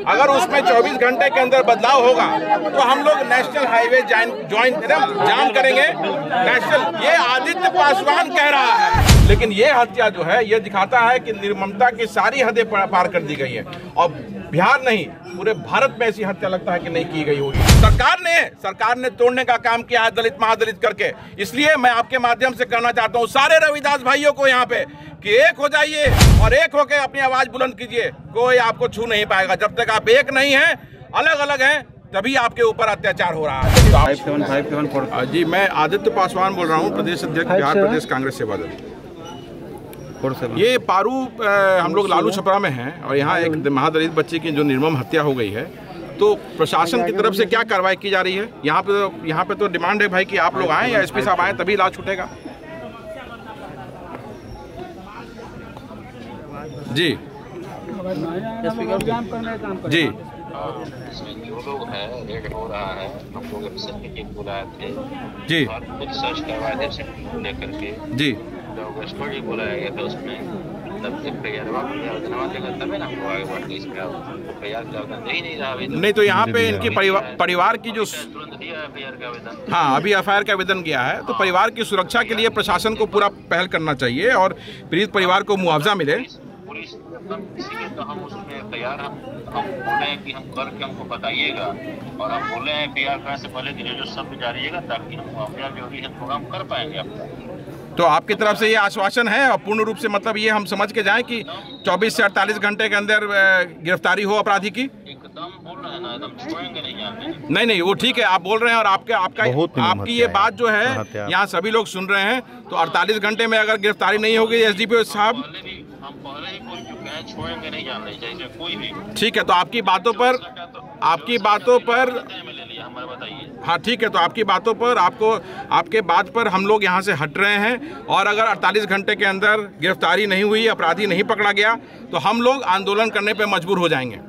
अगर उसमें 24 घंटे के अंदर बदलाव होगा तो हम लोग नेशनल हाईवे जाम करेंगे नेशनल। ये आदित्य पासवान कह रहा है, लेकिन ये हत्या जो है ये दिखाता है कि निर्ममता की सारी हदें पार कर दी गई है और बिहार नहीं पूरे भारत में ऐसी हत्या लगता है कि नहीं की गई होगी। सरकार ने तोड़ने का काम किया है दलित महादलित करके। इसलिए मैं आपके माध्यम से कहना चाहता हूँ सारे रविदास भाइयों को यहाँ पे कि एक हो जाइए और एक होके अपनी आवाज बुलंद कीजिए। कोई आपको छू नहीं पाएगा जब तक आप एक नहीं हैं, अलग अलग हैं, तभी आपके ऊपर अत्याचार हो रहा है। 5754 जी, मैं आदित्य पासवान बोल रहा हूँ, प्रदेश अध्यक्ष बिहार प्रदेश कांग्रेस सेवा दल। ये पारू हम लोग लालू छपरा में हैं और यहाँ एक महादलित बच्चे की जो निर्मम हत्या हो गई है, तो प्रशासन की तरफ से क्या कार्रवाई की जा रही है? यहाँ पे तो डिमांड है भाई कि आप लोग आए या एसपी साहब आए तभी इलाज छूटेगा। जी जी जो लोग हैं रेड हो रहा है, हम लोग एफएसएल की टीम बुलाए थे जी और खुद सर्च करवाए थे एफएसएल को लेकर के जी। लोग स्टोरी बुलाया गया था, उसमें मतलब तभी ना हमको आगे बढ़ के इसमें ही नहीं रहा। नहीं तो यहाँ पे इनकी परिवार की जो तुरंत दिया एफआईआर का आवेदन, हाँ अभी एफआईआर का आवेदन किया है, तो परिवार की सुरक्षा के लिए प्रशासन को पूरा पहल करना चाहिए और पीड़ित परिवार को मुआवजा मिले। पुलिस इसीलिए तो हम उसमें तैयार हम बोले हैं कि हम करके हमको बताइएगा और हम बोले हैं एफआईआर करने से पहले कि जो सब जारिएगा ताकि हम मुआवजा जो भी है प्रोग्राम कर पाएंगे आपका। तो आपकी तरफ से ये आश्वासन है और पूर्ण रूप से मतलब ये हम समझ के जाएं कि 24 से 48 घंटे के अंदर गिरफ्तारी हो अपराधी की? एकदम बोल रहे हैं ना, एकदम छोड़ेंगे नहीं यहाँ। नहीं वो ठीक है, आप बोल रहे हैं और आपकी ये बात जो है यहाँ सभी लोग सुन रहे हैं। तो 48 घंटे में अगर गिरफ्तारी नहीं होगी एसडीपीओ साहब, हम पहले ही बोल चुके हैं छोड़ेंगे नहीं जाने चाहिए कोई भी। ठीक है, तो आपकी बातों पर हमारे बताइए। हाँ ठीक है, तो आपकी बातों पर आपके बात पर हम लोग यहाँ से हट रहे हैं और अगर 48 घंटे के अंदर गिरफ्तारी नहीं हुई, अपराधी नहीं पकड़ा गया तो हम लोग आंदोलन करने पे मजबूर हो जाएंगे।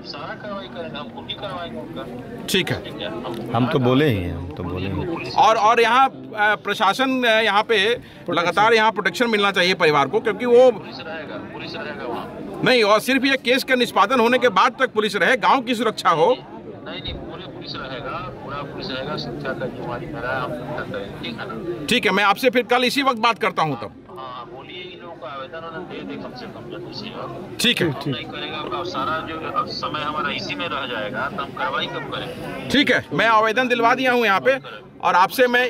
सारा कार्रवाई करेंगे, हम खुद ही करवाएंगे। ठीक है, हम तो बोले ही हैं, और यहाँ प्रशासन यहाँ पे लगातार यहाँ प्रोटेक्शन मिलना चाहिए परिवार को, क्योंकि वो पुलिस रहेगा वहाँ नहीं, और सिर्फ ये केस का निष्पादन होने के बाद तक पुलिस रहे, गांव की सुरक्षा हो। नहीं पूरे पुलिस रहेगा, सुरक्षा का जिम्मेदारी मेरा, हम सुरक्षा करेंगे, ठीक है ना? ठीक है, मैं आपसे फिर कल इसी वक्त बात करता हूँ तब। हाँ बोलिए, इन लोगों को आवेदन दे दे कम से कम इसी वक्त। ठीक है, नहीं करेगा सारा जो समय हमारा इसी में रह जाएगा तो हम कार्रवाई कब करेंगे? ठीक है, मैं आवेदन दिलवा दिया हूँ यहाँ पे और आपसे मैं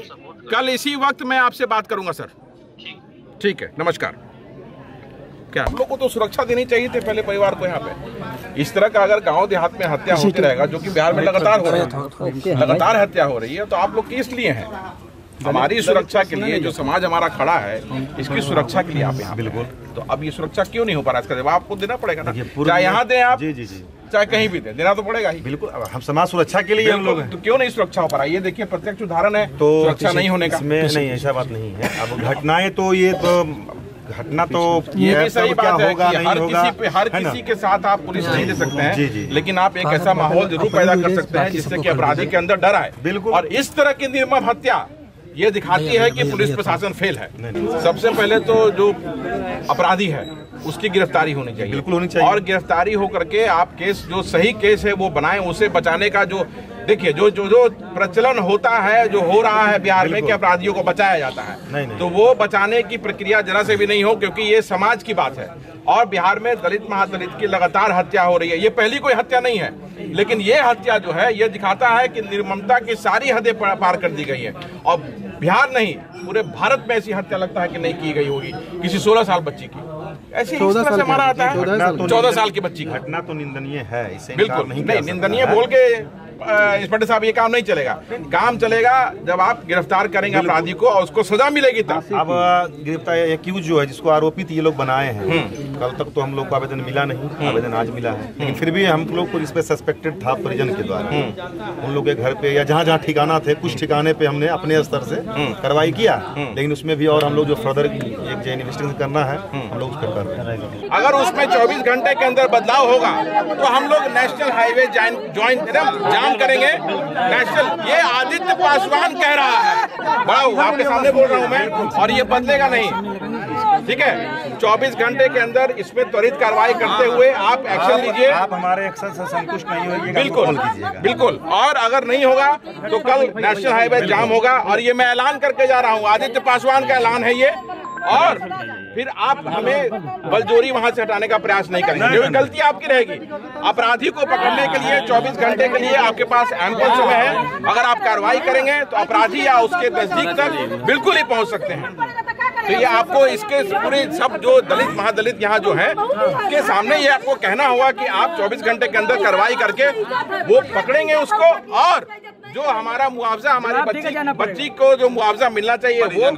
कल इसी वक्त मैं आपसे बात करूंगा सर। ठीक है, नमस्कार। क्या हम लोग को तो सुरक्षा देनी चाहिए थी पहले परिवार को। यहाँ पे इस तरह का अगर गांव देहात में हत्या होती रहेगा, जो कि बिहार में लगातार हो रही है, लगातार हत्या हो रही है, तो आप लोग किस लिए हैं? हमारी सुरक्षा के लिए, जो समाज हमारा खड़ा है इसकी सुरक्षा के लिए आप यहाँ। बिल्कुल, तो अब ये सुरक्षा क्यों नहीं हो पा रहा? इसका जवाब आपको देना पड़ेगा ना, चाहे यहाँ दें आप, चाहे कहीं भी देना तो पड़ेगा ही। बिल्कुल, हम समाज सुरक्षा के लिए हम लोग हैं, तो क्यों नहीं सुरक्षा हो पा रहा? ये देखिए प्रत्यक्ष उदाहरण है तो सुरक्षा नहीं होने का। नहीं, ऐसा बात नहीं है। अब घटनाएं तो ये तो घटना तो ये भी सही बात है कि हर किसी के साथ आप पुलिस नहीं दे सकते हैं, लेकिन आप एक ऐसा माहौल जरूर पैदा कर सकते हैं जिससे कि अपराधी के अंदर डर आए। बिल्कुल, और इस तरह की निर्मम हत्या ये दिखाती है कि पुलिस प्रशासन फेल है। सबसे पहले तो जो अपराधी है उसकी गिरफ्तारी होनी चाहिए, बिल्कुल होनी चाहिए, और गिरफ्तारी हो करके आप केस जो सही केस है वो बनाएं, उसे बचाने का जो देखिए जो प्रचलन होता है, जो हो रहा है बिहार में कि अपराधियों को बचाया जाता है, नहीं। तो वो बचाने की प्रक्रिया जरा से भी नहीं हो, क्योंकि ये समाज की बात है और बिहार में दलित महादलित की लगातार हत्या हो रही है। ये पहली कोई हत्या नहीं है, लेकिन ये हत्या जो है ये दिखाता है कि निर्ममता की सारी हदें पार कर दी गई है और बिहार नहीं पूरे भारत में ऐसी हत्या लगता है कि नहीं की गई होगी किसी 16 साल बच्ची की। ऐसी 14 से मारा आता है, 14 साल की बच्ची की। घटना तो निंदनीय है, बिल्कुल नहीं, निंदनीय बोल के इंस्पेक्टर साहब ये काम नहीं चलेगा। काम चलेगा जब आप गिरफ्तार करेंगे अपराधी को और उसको सजा मिलेगी तब। अब गिरफ्तार एक्यूज जो है, जिसको आरोपित ये लोग बनाए हैं, कल तक तो हम लोग को आवेदन मिला नहीं, आवेदन आज मिला है, लेकिन फिर भी हम लोग को इस पे सस्पेक्टेड था परिजन के द्वारा उन लोग के घर पे या जहाँ ठिकाना थे, कुछ ठिकाने पे हमने अपने स्तर से कार्रवाई किया, लेकिन उसमें भी और हम लोग जो फर्दर एक इन्वेस्टिगेशन करना है हम लोग उस पर कर रहे हैं। अगर उसमें 24 घंटे के अंदर बदलाव होगा तो हम लोग नेशनल हाईवे जाम करेंगे नेशनल। ये आदित्य पासवान कह रहा है, बड़ा आपके सामने बोल रहा हूं मैं, और ये बदलेगा नहीं। ठीक है, 24 घंटे के अंदर इसमें त्वरित कार्रवाई करते हुए आप एक्शन लीजिए। आप हमारे एक्शन से संतुष्ट नहीं होइएगा, बिल्कुल बिल्कुल, और अगर नहीं होगा तो कल नेशनल हाईवे जाम होगा। और ये मैं ऐलान करके जा रहा हूँ, आदित्य पासवान का ऐलान है ये, और फिर आप हमें बलजोरी वहां से हटाने का प्रयास नहीं करेंगे। जो गलती आपकी रहेगी, अपराधी को पकड़ने के लिए 24 घंटे के लिए आपके पास एम्पल समय है। अगर आप कार्रवाई करेंगे तो अपराधी या उसके नजदीक तक बिल्कुल ही पहुंच सकते हैं। तो ये आपको इसके पूरे सब जो दलित महादलित यहाँ जो है के सामने ये आपको कहना होगा कि आप 24 घंटे के अंदर कार्रवाई करके वो पकड़ेंगे उसको, और जो हमारा मुआवजा, हमारी बच्ची को जो मुआवजा मिलना चाहिए वो,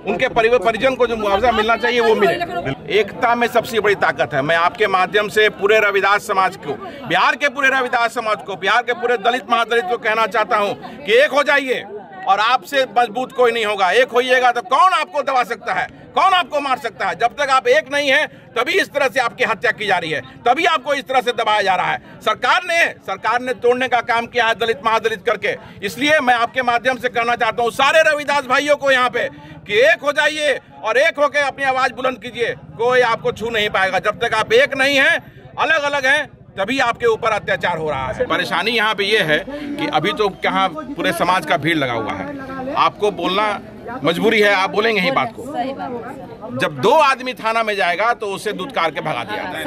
उनके परिजन को जो मुआवजा मिलना चाहिए वो मिले। एकता में सबसे बड़ी ताकत है। मैं आपके माध्यम से पूरे रविदास समाज को, बिहार के पूरे रविदास समाज को, बिहार के पूरे दलित महादलित को कहना चाहता हूँ कि एक हो जाइए, और आपसे मजबूत कोई नहीं होगा। एक होइएगा तो कौन आपको दबा सकता है, कौन आपको मार सकता है? जब तक आप एक नहीं है तभी इस तरह से आपकी हत्या की जा रही है, तभी आपको इस तरह से दबाया जा रहा है। सरकार ने तोड़ने का काम किया है दलित महादलित करके। इसलिए मैं आपके माध्यम से कहना चाहता हूँ सारे रविदास भाइयों को यहाँ पे कि एक हो जाइए और एक होकर अपनी आवाज बुलंद कीजिए। कोई आपको छू नहीं पाएगा। जब तक आप एक नहीं है, अलग अलग हैं, तभी आपके ऊपर अत्याचार हो रहा है। परेशानी यहाँ पे ये है कि अभी तो कहाँ पूरे समाज का भीड़ लगा हुआ है। आपको बोलना मजबूरी है, आप बोलेंगे ही बात को। जब 2 आदमी थाना में जाएगा तो उसे दुत्कार के भगा दिया जाता है।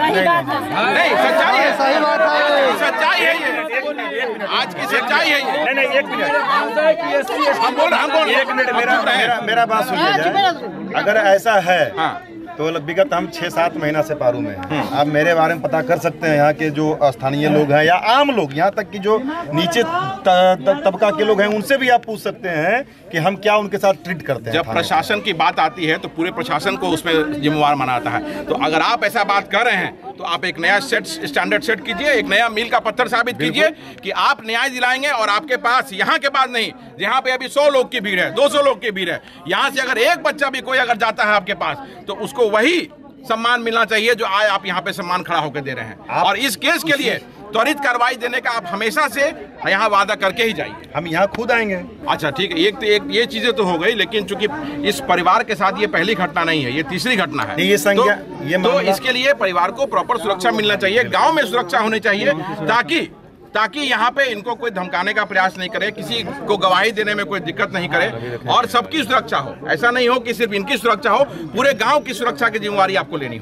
नहीं, सच्चाई है, सही बात है, सच्चाई है ये, आज की सच्चाई है ये। नहीं, 1 मिनट हम बोल 1 मिनट मेरा बात सुनिए। अगर ऐसा है तो विगत हम 6-7 महीना से पारू में हैं। आप मेरे बारे में पता कर सकते हैं, यहाँ के जो स्थानीय लोग हैं या आम लोग, यहाँ तक कि जो नीचे तबका के लोग हैं, उनसे भी आप पूछ सकते हैं कि हम क्या उनके साथ ट्रीट करते हैं। जब प्रशासन की बात आती है तो पूरे प्रशासन को उसमें जिम्मेवार माना जाता है। तो अगर आप ऐसा बात कर रहे हैं तो आप एक नया स्टैंडर्ड सेट कीजिए, एक नया मील का पत्थर साबित कीजिए कि आप न्याय दिलाएंगे। और आपके पास यहाँ के बाद नहीं, जहाँ पे अभी 100 लोग की भीड़ है, 200 लोग की भीड़ है, यहाँ से अगर एक बच्चा भी कोई अगर जाता है आपके पास तो उसको वही सम्मान मिलना चाहिए जो आज आप यहाँ पे सम्मान खड़ा होकर दे रहे हैं। और इस केस के लिए त्वरित कार्रवाई देने का आप हमेशा से यहाँ वादा करके ही जाइए। हम यहाँ खुद आएंगे। अच्छा ठीक है, एक ये चीजें तो हो गई, लेकिन चूंकि इस परिवार के साथ ये पहली घटना नहीं है, ये तीसरी घटना है। ये संज्ञा, तो इसके लिए परिवार को प्रॉपर सुरक्षा मिलना चाहिए, गांव में सुरक्षा होनी चाहिए, ताकि यहाँ पे इनको कोई धमकाने का प्रयास नहीं करे, किसी को गवाही देने में कोई दिक्कत नहीं करे, और सबकी सुरक्षा हो। ऐसा नहीं हो कि सिर्फ इनकी सुरक्षा हो, पूरे गांव की सुरक्षा की जिम्मेवारी आपको लेनी हो।